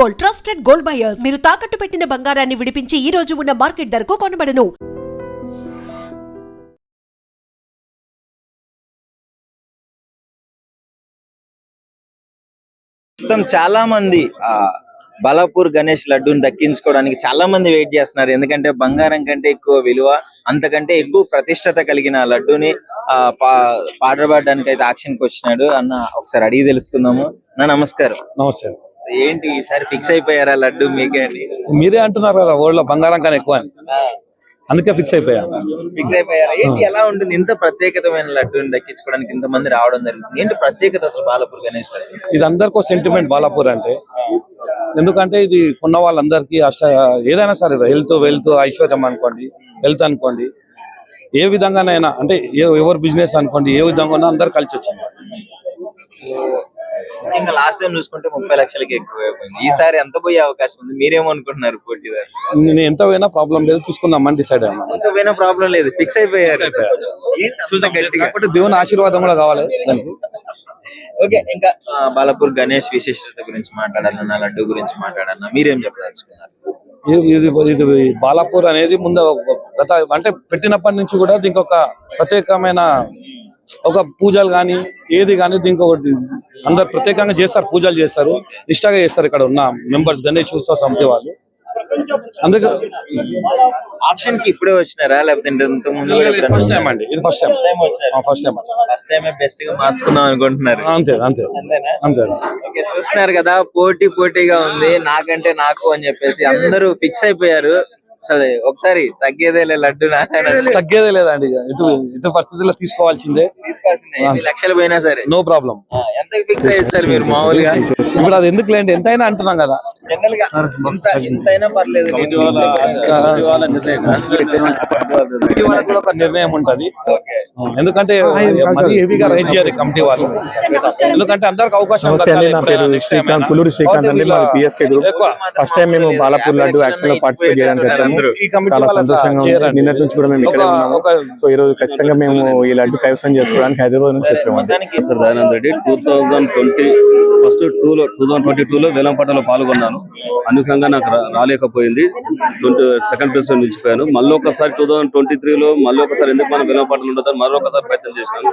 Gold, trusted gold buyers. మీరు తాకట్టు పెట్టిన బంగారాన్ని విడిపించి ఈ రోజు ఉన్న మార్కెట్ ధరకు కొనబడను. చాలా మంది బాలాపూర్ గణేష్ లడ్డూని దక్కించుకోవడానికి చాలా మంది వెయిట్ చేస్తున్నారు. ఎందుకంటే బంగారం కంటే ఎక్కువ విలువ, అంతకంటే ఎక్కువ ప్రతిష్టత కలిగిన లడ్డూని పాడబడడానికి అయితే ఆక్షన్ కి వచ్చినాడు అన్న. ఒకసారి అడిగి తెలుసుకుందాము. నమస్కారం. నమస్తే. ఏంటి ఈసారి ఫిక్స్ అయిపోయారా లడ్డు మీకే? మీరే అంటున్నారు కదా ఊళ్ళో బంగారం కానీ ఎక్కువ అని, అందుకే ఫిక్స్ అయిపోయా. ఫిక్స్ అయిపోయారా? ఏంటి ఎలా ఉంటుంది ఇంత ప్రత్యేకతమైన లడ్డూని దక్కించుకోవడానికి ఇంతమంది రావడం జరుగుతుంది? ఏంటి ప్రత్యేకత అసలు బాలాపూర్ గణేష్ లడ్డు? ఇది అందరికీ సెంటిమెంట్ బాలాపూర్ అంటే. ఎందుకంటే ఇది కొన్న వాళ్ళందరికీ ఏదైనా సరే వెల్త్ ఐశ్వర్యం అనుకోండి, హెల్త్ అనుకోండి, ఏ విధంగానైనా అంటే ఎవరు బిజినెస్ అనుకోండి, ఏ విధంగా అందరు కలిసి వచ్చింది. ఇంకా లాస్ట్ టైం చూసుకుంటే 30 లక్షలకి ఎక్కువ అయిపోయింది. ఈసారి ఎంత పోయే అవకాశం ఉంది? మీరేమనుకుంటున్నారు? పోటీదారు నేను ఎంత పోయినా ప్రాబ్లం లేదు, తీసుకుందామని డిసైడ్ అయ్యాను. ఎంత పోయినా ప్రాబ్లం లేదు, ఫిక్స్ అయిపోయారు. దేవుని ఆశీర్వాదం కూడా కావాలి దానికి. ఓకే, ఇంకా బాలాపూర్ గణేష్ విశిష్టత గురించి మాట్లాడాలన్నా, లడ్డు గురించి మాట్లాడాలన్నా మీరేం చెప్పదలుచుకున్నారు? ఇది బాలాపూర్ అనేది ముందు అంటే పెట్టినప్పటి నుంచి కూడా దీనికి ఒక ప్రత్యేకమైన ఒక పూజలు కానీ ఏది కానీ దీనికి ఒకటి అందరు ప్రత్యేకంగా చేస్తారు, పూజలు చేస్తారు, నిష్ఠగా చేస్తారు ఇక్కడ ఉన్న మెంబర్స్, గణేష్ ఉత్సవ సమితి వాళ్ళు. అందుకే ఆప్షన్ కి ఇప్పుడే వచ్చినారా లేకపోతే ఫస్ట్ టైం అండి? ఇది ఫస్ట్ టైం బెస్ట్ గా మార్చుకుందాం అనుకుంటున్నారు? అంతే. చూస్తున్నారు కదా, పోటీగా ఉంది, నాకంటే నాకు అని చెప్పేసి అందరూ ఫిక్స్ అయిపోయారు. అసలు ఒకసారి తగ్గేదే లడ్డు, తగ్గేదే లేదండి. ఇటు పరిస్థితుల్లో తీసుకోవాల్సిందే. లక్షలు పోయినా సరే నో ప్రాబ్లం. ఎంత ఫిక్స్ అయ్యారు మీరు మామూలుగా? ఇప్పుడు అది ఎందుకు లేండి, ఎంతైనా అంటున్నాం కదా. జనరల్ గా ఎంతైనా పర్లేదు, ఒక నిర్ణయం ఉంటది. ఎందుకంటే మరీ హెవీగా రైజ్ చేయాలి కమిటీ వాళ్ళు, ఎందుకంటే అందరికి అవకాశం. కుల్లూరు శ్రీకాంత్ అండి, మాది పిఎస్కే గ్రూప్. ఫస్ట్ టైం మేము బాలాపూర్ లడ్డు యాక్షన్ లో పార్టిసిపేట్ చేయడానికి వచ్చాము. చాలా సంతోషంగా ఉంది. నిన్నటి నుంచి కూడా మేము ఇక్కడ ఉన్నాము. సో ఈ రోజు ఖచ్చితంగా మేము ఈ లడ్డు కైవసం చేసుకోవడానికి హైదరాబాద్ నుంచి వచ్చాము. దయానంద్ రెడ్డి 2022లో వేలంపాటలో పాల్గొన్నాను. అనుకంగా నాకు రాలేకపోయింది, సెకండ్ ప్లేస్ లో నిలిచిపోయాను. మళ్ళీ ఒకసారి 2023లో మళ్ళీ ఒకసారి ఎందుకు మనం వేలంపాటలు ఉండదని మరొకసారి ప్రయత్నం చేసినాను.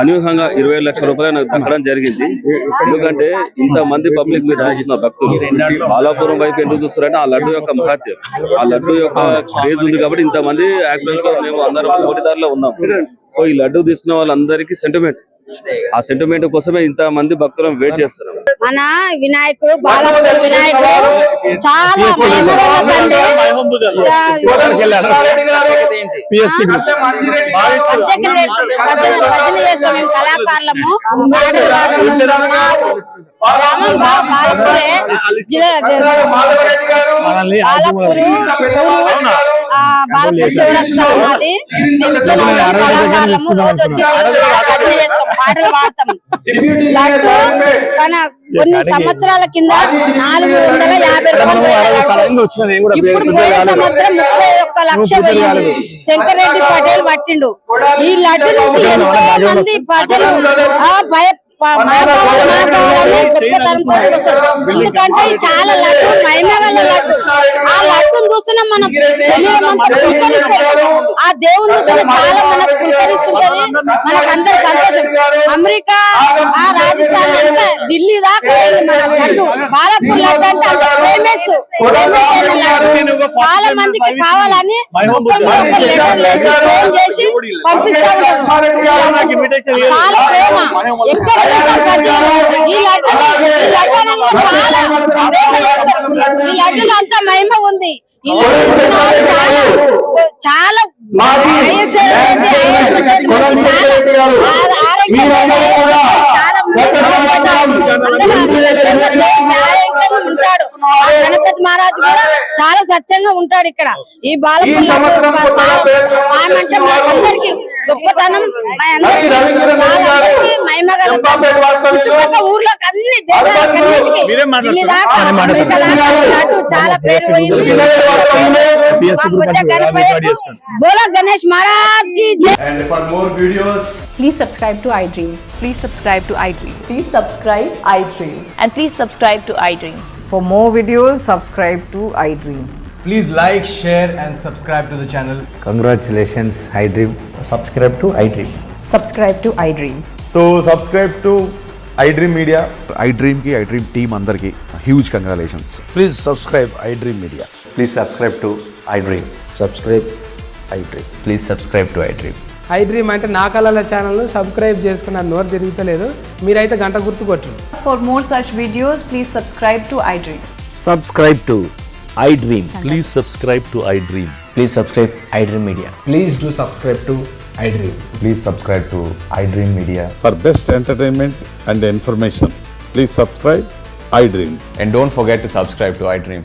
అనూహ్యంగా 20 లక్షల రూపాయలు నాకు దక్కడం జరిగింది. ఎందుకంటే ఇంత మంది పబ్లిక్ మీద చూస్తున్న భక్తులు బాలాపురం వైపు ఎందుకు చూస్తారంటే ఆ లడ్డు యొక్క మహత్యం, ఆ లడ్డు యొక్క క్రేజ్ ఉంది కాబట్టి ఇంతమంది యాక్సిడెంట్ లో మేము అందరం పోటీదారులో ఉన్నాం. సో ఈ లడ్డు తీసుకున్న వాళ్ళందరికీ సెంటిమెంట్, ఆ సెంటిమెంట్ కోసమే ఇంత మంది భక్తులు వెయిట్ చేస్తున్నాం. మన వినాయకుడు బాలాపూర్ వినాయకుడు చాలా కళాకారులము. బాలాపూర్ చౌరస్తా మాది. మేము కళాకారులము, రోజు వచ్చి పాటలు పాడతాం. లడ్డు కానీ కొన్ని సంవత్సరాల కింద 450 రూపాయలు, ఇప్పుడు పోయిన సంవత్సరం 31 లక్ష పోయింది. శంకరెడ్డి పటేల్ పట్టిండు. ఈ లడ్డు నుంచి ఎంతో మంది ప్రజలు గొప్పతనంతో వస్తారు. ఎందుకంటే చాలా లడ్డు మహిమగల లడ్డు. ఆ లడ్డును చూస్తున్నా మనం శరీరం అంతా పులకరిస్తుంది. ఆ దేవుని చూస్తున్నా చాలా మనకు పులకరిస్తుంటది. మనకందరూ సంతోషం. అమెరికా, ఆ రాజస్థాన్ అంతా ఢిల్లీ దాకా మన లడ్డు, బాలాపూర్ లడ్డు అంటే అంత ఫేమస్. చాలా మందికి కావాలని ఫోన్ చేసి పంపిస్తా ఉంటారు. చాలా ప్రేమ. ఎక్కడ ఈ లడ్డులో అంత మహిమ ఉంది. ఈ లడ్డు చాలా ఉంటాడు. గణపతి మహారాజు కూడా చాలా సత్యంగా ఉంటాడు ఇక్కడ. ఈ బాలాపూర్ స్వామి అంటే అందరికి గొప్పతనం, మహిమగల చుట్టుపక్కల ఊర్లోకి అన్ని దేశాలకు చాలా పేరు పోయింది. బోలో గణేష్ మహారాజ్ కి జై. And for more videos, please subscribe to iDream. Please subscribe to iDream. Please subscribe iDream. And please subscribe to iDream. For more videos, subscribe to iDream. Please like, share and subscribe to the channel. Congratulations, iDream. Subscribe to iDream. Subscribe to iDream. So subscribe to iDream Media. iDream ki iDream team andarki huge congratulations. Please subscribe iDream Media. Please subscribe to iDream. Subscribe iDream. Please subscribe to iDream. iDream అంటే నా కళల channel subscribe చేసుకున్న నోరు తిరుగుతలేదు మీరైతే గంట గుర్తు కొట్టండి. For more such videos, please subscribe to iDream. Subscribe to iDream. Please subscribe to iDream. Please subscribe iDream Media. Please do subscribe to iDream. Please subscribe to iDream Media. For best entertainment and information, please subscribe iDream. And don't forget to subscribe to iDream.